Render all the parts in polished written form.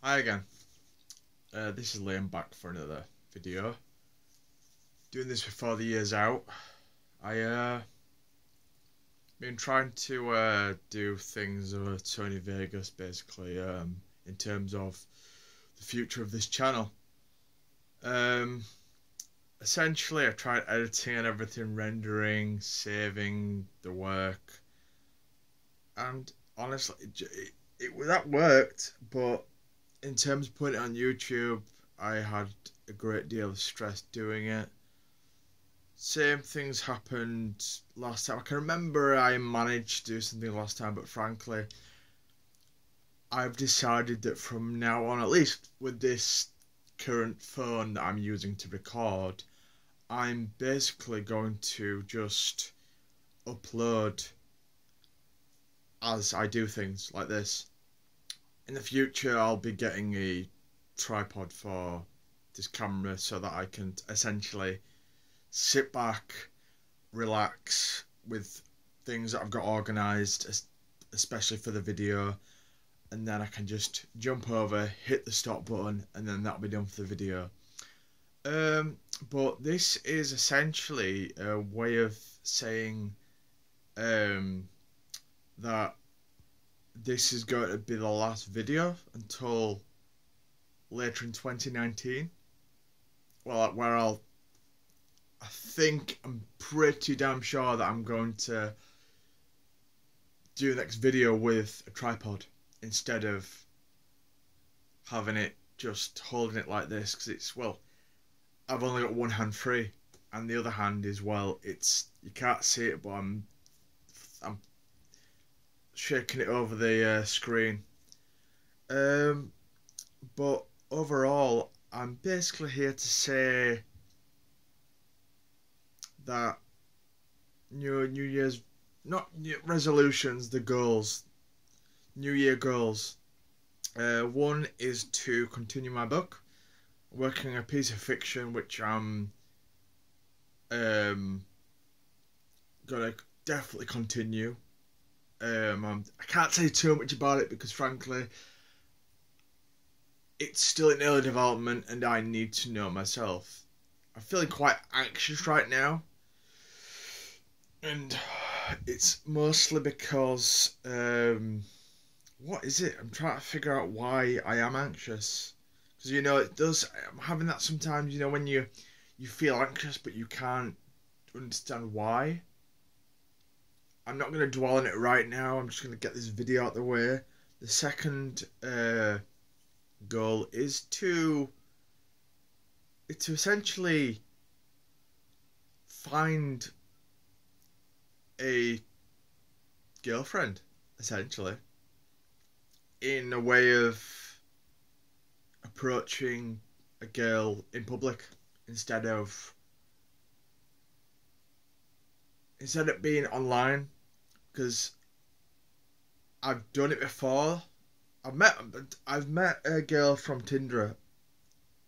Hi again. This is Liam back for another video. Doing this before the year's out. I been trying to do things with Tony Vegas basically in terms of the future of this channel. Um, Essentially, I tried editing and everything, rendering, saving the work, and honestly, that worked, but in terms of putting it on YouTube, I had a great deal of stress doing it. Same things happened last time. I can remember I managed to do something last time, but frankly, I've decided that from now on, at least with this current phone that I'm using to record, I'm basically going to just upload as I do things like this. In the future, I'll be getting a tripod for this camera so that I can essentially sit back, relax with things that I've got organised, especially for the video, and then I can just jump over, hit the stop button, and then that'll be done for the video. But this is essentially a way of saying that this is going to be the last video until later in 2019. Well, where I think I'm pretty damn sure that I'm going to do the next video with a tripod instead of having it just holding it like this, because it's, well, I've only got one hand free, and the other hand is, well, it's, you can't see it, but I'm shaking it over the screen. But overall, I'm basically here to say that New Year's, not resolutions, the goals, New Year goals. One is to continue my book, working a piece of fiction which I'm gonna definitely continue. I can't say too much about it because frankly it's still in early development and I need to know myself. I'm feeling quite anxious right now, and it's mostly because what is it? I'm trying to figure out why I am anxious, because it does. I'm having that sometimes. When you feel anxious but you can't understand why. I'm not going to dwell on it right now. I'm just going to get this video out the way. The second goal is to essentially find a girlfriend, essentially, in a way of approaching a girl in public instead of being online, because I've done it before. I've met a girl from Tinder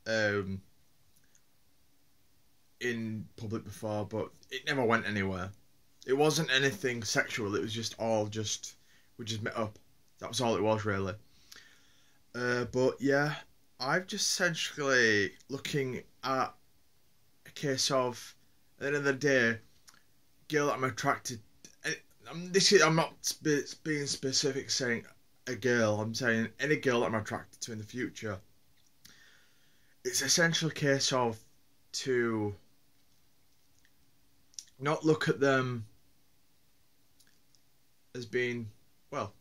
in public before, but it never went anywhere. It wasn't anything sexual. It was just we just met up. That was all it was, really. But yeah, I've just essentially looking at a case of, at the end of the day, girl that I'm attracted. I'm not being specific saying a girl. I'm saying any girl that I'm attracted to in the future. It's essentially a case of to not look at them as being, well,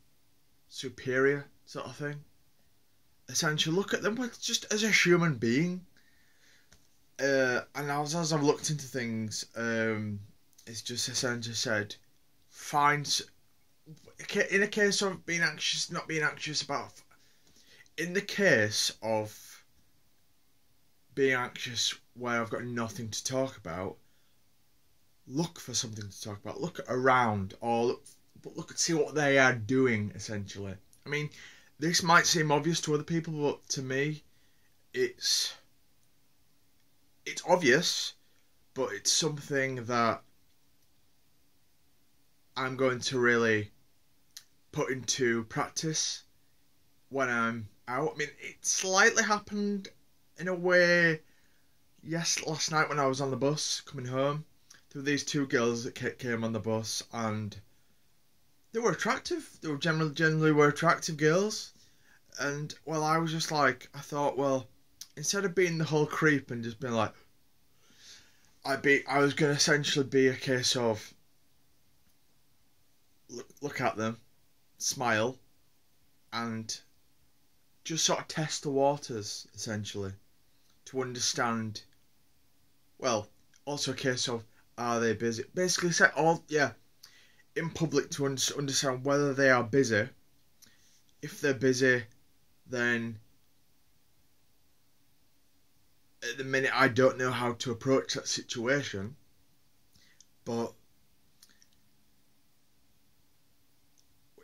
superior sort of thing. Essentially look at them just as a human being. And as I've looked into things, it's just essentially said, find, in a case of being anxious, not being anxious about, in the case of being anxious where I've got nothing to talk about, look for something to talk about. Look around, or look see what they are doing, essentially. I mean, this might seem obvious to other people, but to me, it's obvious, but it's something that I'm going to really put into practice when I'm out. I mean, it slightly happened in a way. Yes, last night when I was on the bus coming home, there were these two girls that came on the bus, and they were attractive. They were generally were attractive girls. And, well, I was just like, I thought, well, instead of being the whole creep and just being like, I was going to essentially be a case of look at them, smile, and just sort of test the waters, essentially, to understand, well, also a case of, are they busy? Basically, in public to understand whether they are busy. If they're busy, then at the minute I don't know how to approach that situation, but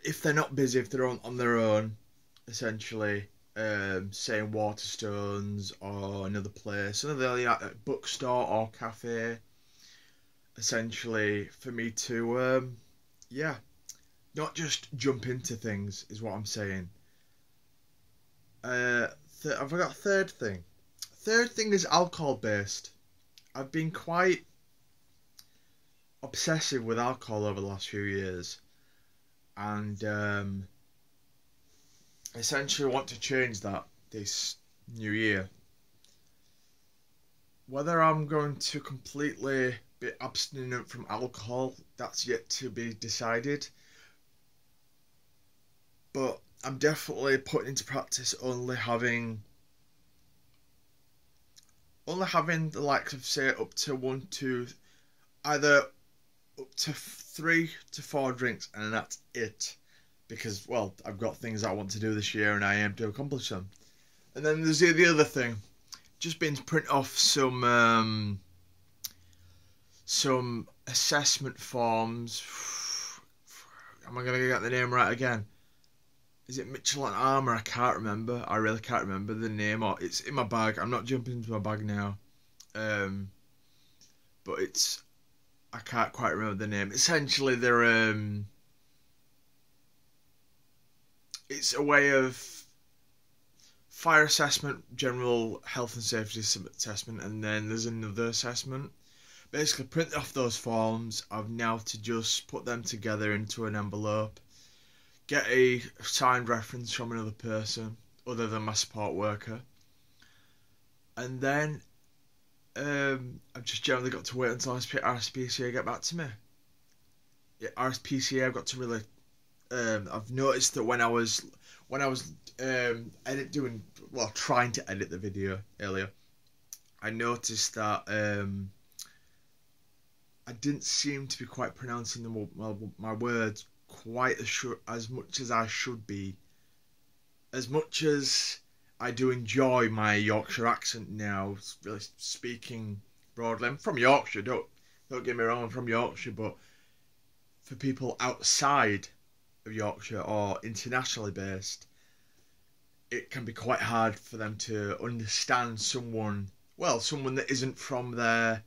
if they're not busy, if they're on their own, essentially, say in Waterstones or another place, another bookstore or cafe, essentially for me to, not just jump into things is what I'm saying. I've got a third thing. Third thing is alcohol based. I've been quite obsessive with alcohol over the last few years, and essentially want to change that this new year. Whether I'm going to completely be abstinent from alcohol, that's yet to be decided. But I'm definitely putting into practice only having the likes of, say, up to either up to 3 to 4 drinks, and that's it. Because, well, I've got things I want to do this year and I aim to accomplish them. And then there's the other thing, just been to print off some assessment forms. Am I going to get the name right again? Is it Mitchell and Armour? I can't remember. I really can't remember the name. Or it's in my bag. I'm not jumping into my bag now. But I can't quite remember the name. Essentially, they're it's a way of fire assessment, general health and safety assessment, and then there's another assessment. Basically, print off those forms. I've now to just put them together into an envelope. Get a signed reference from another person other than my support worker, and then I've just generally got to wait until RSPCA get back to me. Yeah, RSPCA, I've got to really. I've noticed that when I was trying to edit the video earlier, I noticed that I didn't seem to be quite pronouncing my words quite as much as I should be. As much as I do enjoy my Yorkshire accent now, really speaking broadly. I'm from Yorkshire, don't get me wrong, I'm from Yorkshire, but for people outside of Yorkshire or internationally based, it can be quite hard for them to understand someone that isn't from their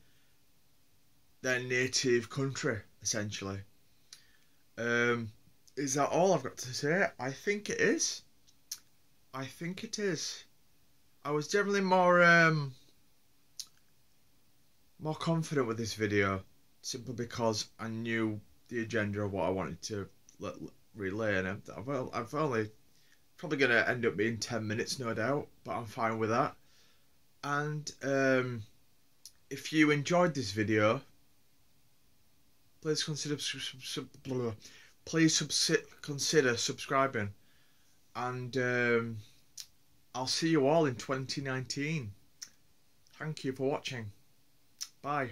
native country, essentially. Is that all I've got to say? I think it is. I was generally more confident with this video, simply because I knew the agenda of what I wanted to relay, and I've only probably going to end up being 10 minutes, no doubt, but I'm fine with that. And if you enjoyed this video, please consider consider subscribing, and I'll see you all in 2019. Thank you for watching. Bye.